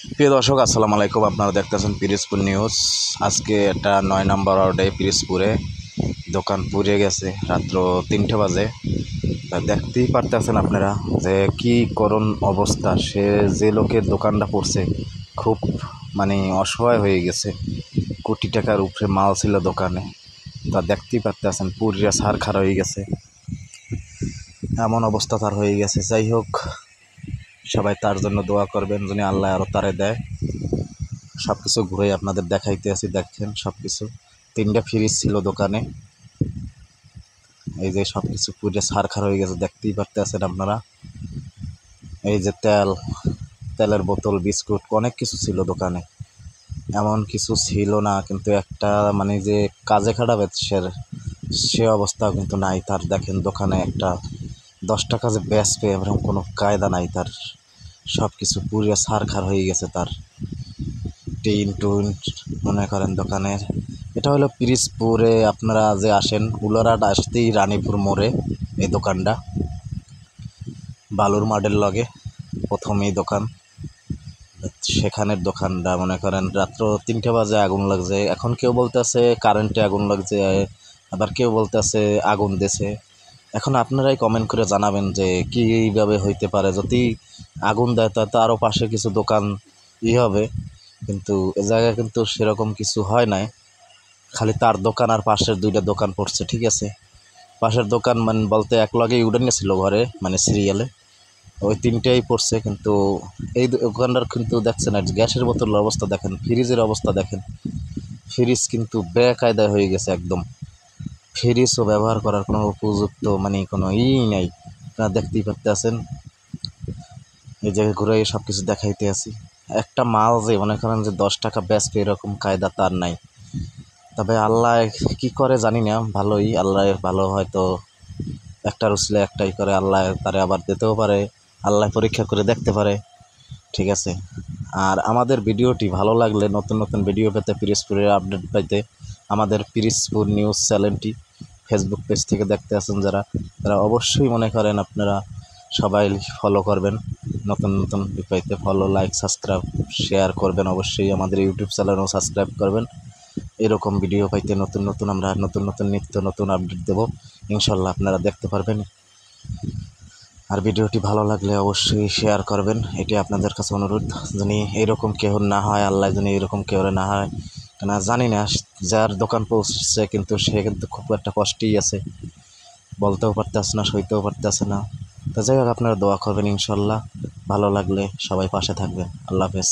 প্রিয় দর্শক, আসসালামু আলাইকুম। আপনারা দেখতেছেন পিরোজপুর নিউজ। আজকে এটা 9 নম্বর ওয়ার্ডে পিরোজপুরে দোকান পুড়ে গেছে রাত্র 3টে বাজে। তা দেখতেই পারতেছেন আপনারা যে কি করুণ অবস্থা। সে যে লোকের দোকানটা পড়ছে খুব অসহায় হয়ে গেছে। কোটি টাকার উপরে মাল ছিল দোকানে। তা দেখতেই পারতেছেন পুরিয়া ছারখার হয়ে গেছে, এমন অবস্থা তার হয়ে গেছে। যাই হোক, সবাই তার জন্য দোয়া করবেন যেন আল্লাহ আরও তারে দেয়। সব কিছু ঘুরে আপনাদের দেখাইতে আছি। দেখছেন সব কিছু, 3টা ফ্রিজ ছিল দোকানে। এই যে সব কিছু পুরো ছারখার হয়ে গেছে, দেখতেই পারতেছেন আপনারা। এই যে তেলের বোতল, বিস্কুট, অনেক কিছু ছিল দোকানে। এমন কিছু ছিল না কিন্তু একটা যে কাজে খাটাবে সে অবস্থা কিন্তু নাই তার। দেখেন দোকানে একটা 10 টাকা যে বেচবে এরকম কোনো কায়দা নাই তার। সব কিছু পুরো ছারখার হয়ে গেছে তার। টিন টুন মনে করেন দোকানের। এটা হলো পিরোজপুরে। আপনারা যে আসেন উলারহাট আসতেই রানীপুর মোড়ে এই দোকানটা, বালুর মাঠের লগে প্রথমেই দোকান। সেখানের দোকানটা মনে করেন রাত্র 3টে বাজে আগুন লাগছে। এখন কেউ বলতেছে কারেন্টে আগুন লাগছে, আবার কেউ বলতেছে আগুন দিয়েছে। এখন আপনারাই কমেন্ট করে জানাবেন যে কীভাবে হইতে পারে। যদি আগুন দেয় তো আরও পাশে কিছু দোকান হবে, কিন্তু এ জায়গায় কিন্তু সেরকম কিছু হয় নাই। খালি তার দোকান আর পাশের 2টা দোকান পড়ছে, ঠিক আছে। পাশের দোকান বলতে এক লগেই উঠে নিয়েছিল ঘরে, সিরিয়ালে ওই 3টেই পড়ছে। কিন্তু এই দোকানটার কিন্তু দেখছেন গ্যাসের বোতলের অবস্থা দেখেন, ফ্রিজের অবস্থা দেখেন। ফ্রিজ কিন্তু বেকায়দায় হয়ে গেছে একদম। ফ্রিজও ব্যবহার করার কোনো উপযুক্ত কোনো নাই। আপনারা দেখতেই পারতেছেন। এই জায়গায় ঘুরে সব কিছু দেখাইতে আছি। একটা মাল যে মনে করেন যে 10 টাকা বেচবে এরকম কায়দা তার নাই। তবে আল্লাহ কি করে জানি না, ভালোই আল্লাহ ভালো, হয়তো একটা রুসলে একটাই করে, আল্লাহ তারে আবার দিতেও পারে, আল্লাহ পরীক্ষা করে দেখতে পারে, ঠিক আছে। আর আমাদের ভিডিওটি ভালো লাগলে নতুন নতুন ভিডিও পেতে, পিরোজপুরের আপডেট পাইতে আমাদের পিরোজপুর নিউজ চ্যানেলটি ফেসবুক পেজ থেকে দেখতে আসেন তারা অবশ্যই মনে করেন আপনারা সবাই ফলো করবেন। নতুন নতুন পাইতে ফলো, লাইক, সাবস্ক্রাইব, শেয়ার করবেন। অবশ্যই আমাদের ইউটিউব চ্যানেলও সাবস্ক্রাইব করবেন। এরকম ভিডিও পাইতে আমরা নতুন নিত্য নতুন আপডেট দেব ইনশাল্লাহ, আপনারা দেখতে পারবেন। আর ভিডিওটি ভালো লাগলে অবশ্যই শেয়ার করবেন। এটি আপনাদের কাছে অনুরোধ, যিনি এইরকম কেউ না হয়, আল্লাহ যিনি এরকম কেউ না হয়। কেন জানি না, যার দোকান পৌঁছছে কিন্তু সে কিন্তু খুব একটা কষ্টেই আছে, বলতেও পারতেছে না, সইতেও পারতেছে না। তো যাই হোক, আপনারা দোয়া করবেন ইনশাল্লাহ। ভালো লাগলে সবাই পাশে থাকবেন। আল্লাহ হাফেজ।